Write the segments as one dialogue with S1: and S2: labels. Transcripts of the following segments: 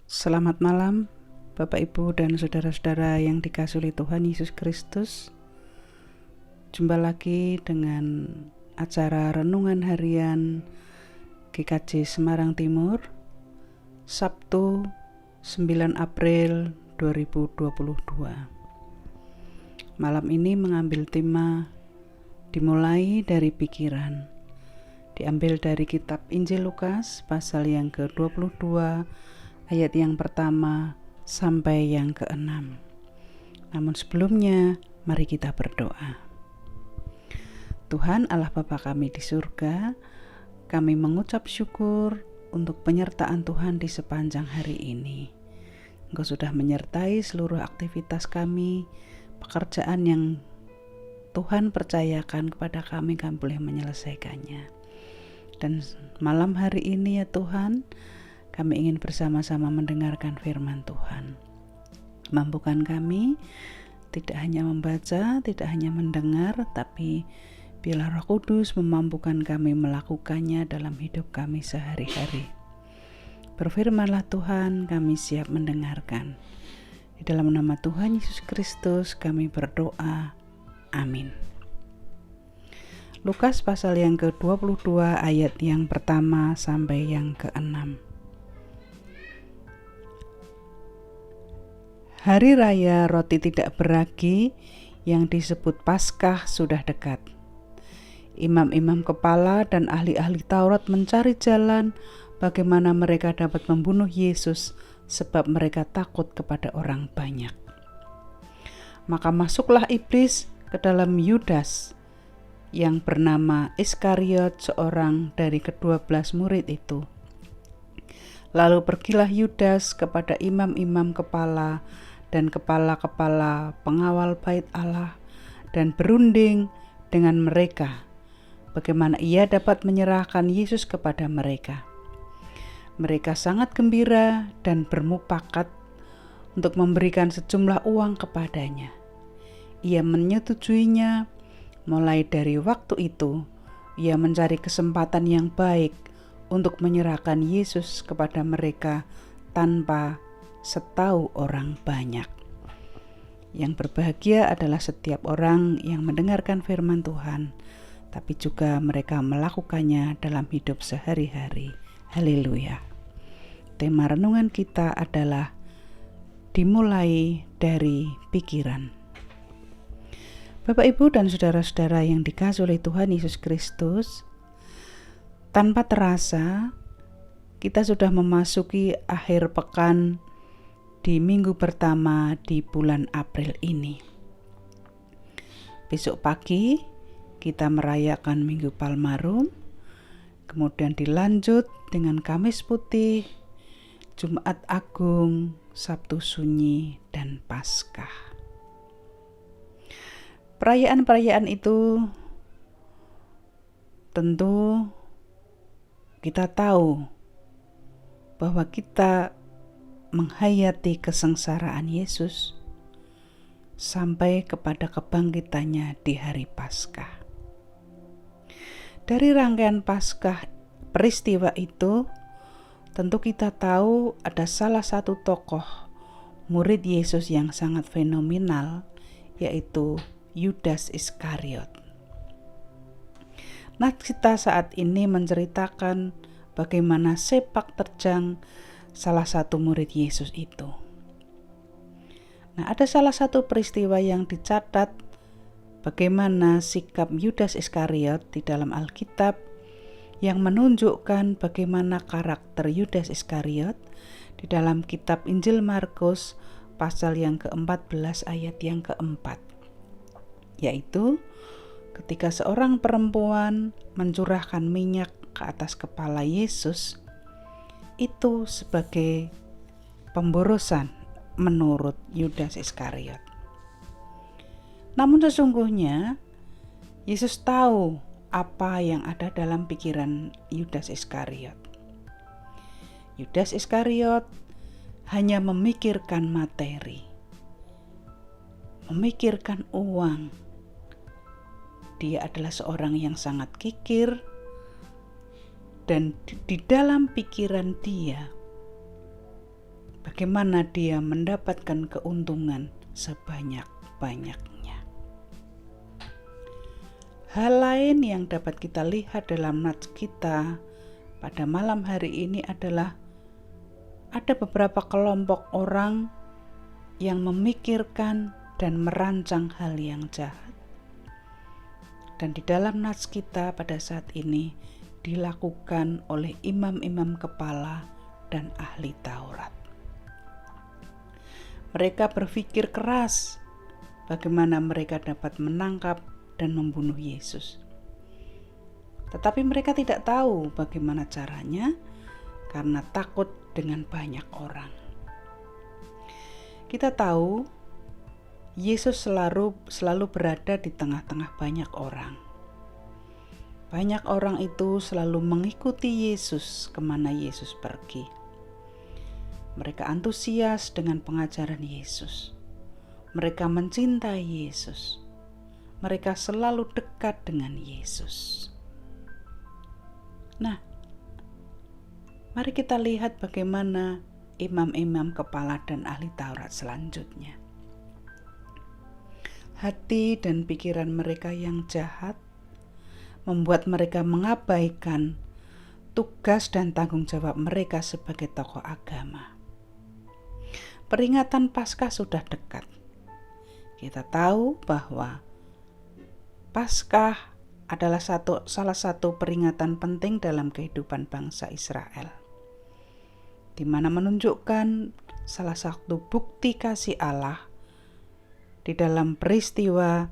S1: Selamat malam, Bapak Ibu dan saudara-saudara yang dikasihi Tuhan Yesus Kristus. Jumpa lagi dengan acara Renungan Harian GKJ Semarang Timur, Sabtu 9 April 2022. Malam ini mengambil tema dimulai dari pikiran. Diambil dari kitab Injil Lukas pasal yang ke-22 ayat yang pertama sampai yang ke-6. Namun sebelumnya, mari kita berdoa. Tuhan Allah Bapa kami di surga, kami mengucap syukur untuk penyertaan Tuhan di sepanjang hari ini. Engkau sudah menyertai seluruh aktivitas kami, pekerjaan yang Tuhan percayakan kepada kami boleh menyelesaikannya. Dan malam hari ini ya Tuhan, kami ingin bersama-sama mendengarkan firman Tuhan. Mampukan kami tidak hanya membaca, tidak hanya mendengar, tapi biarlah Roh Kudus memampukan kami melakukannya dalam hidup kami sehari-hari. Berfirmanlah Tuhan, kami siap mendengarkan. Di dalam nama Tuhan Yesus Kristus kami berdoa. Amin. Lukas pasal yang ke-22 ayat yang pertama sampai yang ke-6. Hari raya roti tidak beragi yang disebut Paskah sudah dekat. Imam-imam kepala dan ahli-ahli Taurat mencari jalan bagaimana mereka dapat membunuh Yesus sebab mereka takut kepada orang banyak. Maka masuklah iblis ke dalam Yudas yang bernama Iskariot, seorang dari ke-12 murid itu. Lalu pergilah Yudas kepada imam-imam kepala dan kepala-kepala pengawal bait Allah dan berunding dengan mereka bagaimana ia dapat menyerahkan Yesus kepada mereka. Mereka sangat gembira dan bermufakat untuk memberikan sejumlah uang kepadanya. Ia menyetujuinya. Mulai dari waktu itu, ia mencari kesempatan yang baik untuk menyerahkan Yesus kepada mereka tanpa setahu orang banyak. Yang berbahagia adalah setiap orang yang mendengarkan firman Tuhan, tapi juga mereka melakukannya dalam hidup sehari-hari. Haleluya. Tema renungan kita adalah dimulai dari pikiran. Bapak, Ibu, dan saudara-saudara yang dikasihi oleh Tuhan Yesus Kristus, tanpa terasa kita sudah memasuki akhir pekan di minggu pertama di bulan April ini. Besok pagi kita merayakan Minggu Palmarum, kemudian dilanjut dengan Kamis Putih, Jumat Agung, Sabtu Sunyi, dan Paskah. Perayaan-perayaan itu tentu kita tahu bahwa kita menghayati kesengsaraan Yesus sampai kepada kebangkitannya di hari Paskah. Dari rangkaian Paskah peristiwa itu, tentu kita tahu ada salah satu tokoh murid Yesus yang sangat fenomenal, yaitu Yudas Iskariot. Nah, kita saat ini menceritakan bagaimana sepak terjang salah satu murid Yesus itu. Nah, ada salah satu peristiwa yang dicatat bagaimana sikap Yudas Iskariot di dalam Alkitab yang menunjukkan bagaimana karakter Yudas Iskariot di dalam kitab Injil Markus pasal yang ke-14 ayat yang ke-4. Yaitu ketika seorang perempuan mencurahkan minyak ke atas kepala Yesus, itu sebagai pemborosan menurut Yudas Iskariot. Namun sesungguhnya Yesus tahu apa yang ada dalam pikiran Yudas Iskariot. Yudas Iskariot hanya memikirkan materi, memikirkan uang. Dia adalah seorang yang sangat kikir, dan di dalam pikiran dia bagaimana dia mendapatkan keuntungan sebanyak-banyaknya. Hal lain yang dapat kita lihat dalam nats kita pada malam hari ini adalah ada beberapa kelompok orang yang memikirkan dan merancang hal yang jahat. Dan di dalam nats kita pada saat ini dilakukan oleh imam-imam kepala dan ahli Taurat. Mereka berpikir keras bagaimana mereka dapat menangkap dan membunuh Yesus. Tetapi mereka tidak tahu bagaimana caranya karena takut dengan banyak orang. Kita tahu Yesus selalu berada di tengah-tengah banyak orang. Banyak orang itu selalu mengikuti Yesus kemana Yesus pergi. Mereka antusias dengan pengajaran Yesus. Mereka mencintai Yesus. Mereka selalu dekat dengan Yesus. Nah, mari kita lihat bagaimana imam-imam kepala dan ahli Taurat selanjutnya. Hati dan pikiran mereka yang jahat membuat mereka mengabaikan tugas dan tanggung jawab mereka sebagai tokoh agama. Peringatan Paskah sudah dekat. Kita tahu bahwa Paskah adalah salah satu peringatan penting dalam kehidupan bangsa Israel, di mana menunjukkan salah satu bukti kasih Allah di dalam peristiwa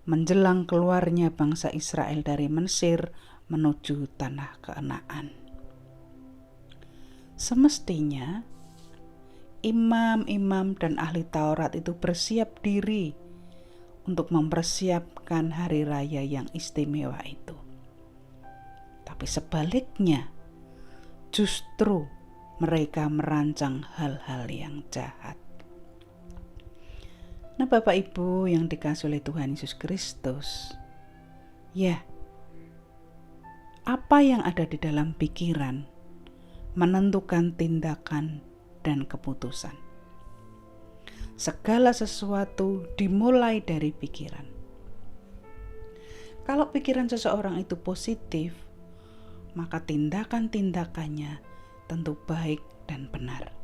S1: menjelang keluarnya bangsa Israel dari Mesir menuju tanah Kanaan. Semestinya imam-imam dan ahli Taurat itu bersiap diri untuk mempersiapkan hari raya yang istimewa itu. Tapi sebaliknya, justru mereka merancang hal-hal yang jahat. Nah, Bapak Ibu yang dikasihi oleh Tuhan Yesus Kristus, ya, apa yang ada di dalam pikiran menentukan tindakan dan keputusan. Segala sesuatu dimulai dari pikiran. Kalau pikiran seseorang itu positif, maka tindakan-tindakannya tentu baik dan benar.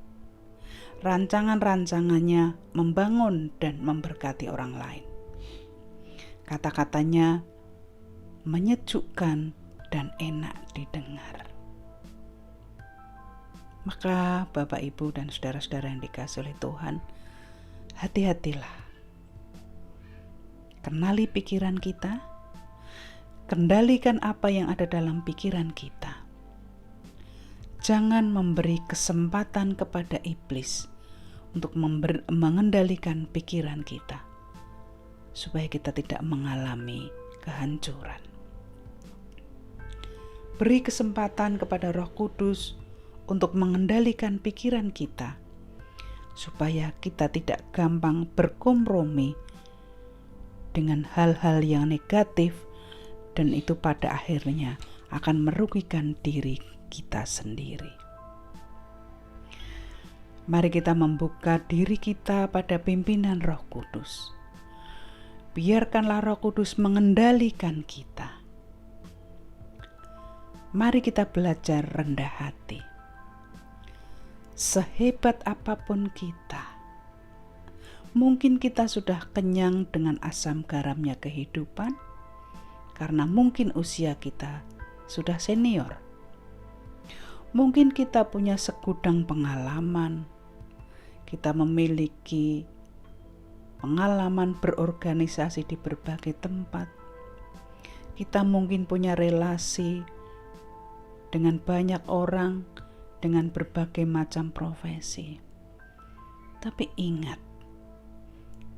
S1: Rancangan-rancangannya membangun dan memberkati orang lain. Kata-katanya menyejukkan dan enak didengar. Maka Bapak, Ibu, dan saudara-saudara yang dikasihi oleh Tuhan, hati-hatilah. Kenali pikiran kita, kendalikan apa yang ada dalam pikiran kita. Jangan memberi kesempatan kepada iblis untuk mengendalikan pikiran kita, supaya kita tidak mengalami kehancuran. Beri kesempatan kepada Roh Kudus untuk mengendalikan pikiran kita, supaya kita tidak gampang berkompromi dengan hal-hal yang negatif, dan itu pada akhirnya akan merugikan diri kita sendiri. Mari kita membuka diri kita pada pimpinan Roh Kudus. Biarkanlah Roh Kudus mengendalikan kita. Mari kita belajar rendah hati. Sehebat apapun kita, mungkin kita sudah kenyang dengan asam garamnya kehidupan, karena mungkin usia kita sudah senior. Mungkin kita punya segudang pengalaman, kita memiliki pengalaman berorganisasi di berbagai tempat, kita mungkin punya relasi dengan banyak orang, dengan berbagai macam profesi. Tapi ingat,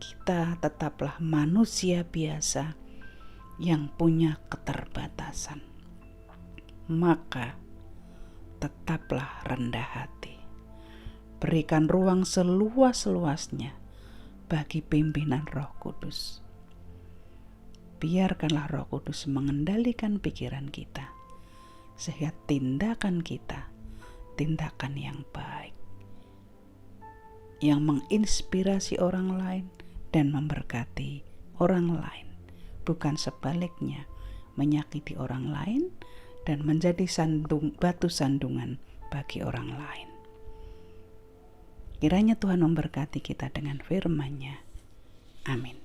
S1: kita tetaplah manusia biasa yang punya keterbatasan. Maka tetaplah rendah hati. Berikan ruang seluas-luasnya bagi pimpinan Roh Kudus. Biarkanlah Roh Kudus mengendalikan pikiran kita, sehingga tindakan kita tindakan yang baik. yang menginspirasi orang lain dan memberkati orang lain, bukan sebaliknya menyakiti orang lain dan menjadi batu sandungan bagi orang lain. Kiranya Tuhan memberkati kita dengan firman-Nya. Amin.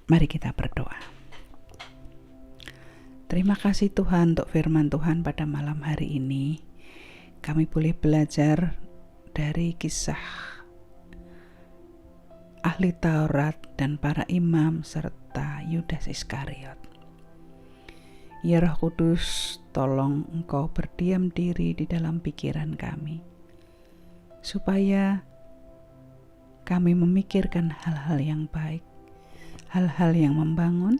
S1: Mari kita berdoa. Terima kasih Tuhan untuk firman Tuhan pada malam hari ini. Kami boleh belajar dari kisah ahli Taurat dan para imam serta Yudas Iskariot. Ya Roh Kudus, tolong Engkau berdiam diri di dalam pikiran kami, supaya kami memikirkan hal-hal yang baik, hal-hal yang membangun,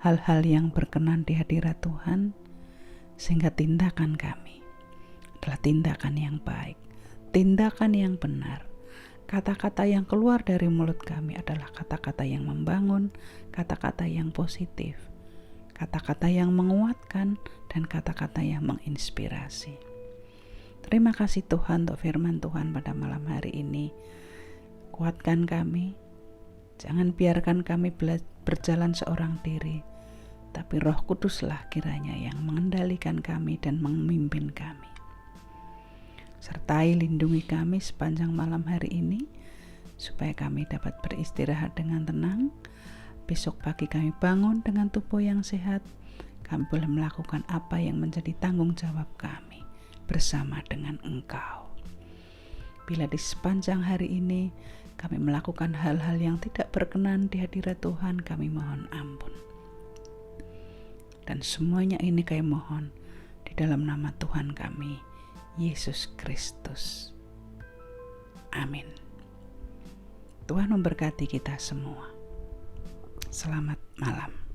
S1: hal-hal yang berkenan di hadirat Tuhan, sehingga tindakan kami adalah tindakan yang baik, tindakan yang benar. Kata-kata yang keluar dari mulut kami adalah kata-kata yang membangun, kata-kata yang positif, kata-kata yang menguatkan, dan kata-kata yang menginspirasi. Terima kasih Tuhan untuk firman Tuhan pada malam hari ini. Kuatkan kami, jangan biarkan kami berjalan seorang diri, tapi Roh Kuduslah kiranya yang mengendalikan kami dan memimpin kami. Sertai lindungi kami sepanjang malam hari ini, supaya kami dapat beristirahat dengan tenang. Besok pagi kami bangun dengan tubuh yang sehat. Kami boleh melakukan apa yang menjadi tanggung jawab kami bersama dengan Engkau. Bila di sepanjang hari ini kami melakukan hal-hal yang tidak berkenan di hadirat Tuhan, kami mohon ampun. Dan semuanya ini kami mohon di dalam nama Tuhan kami, Yesus Kristus. Amin. Tuhan memberkati kita semua. Selamat malam.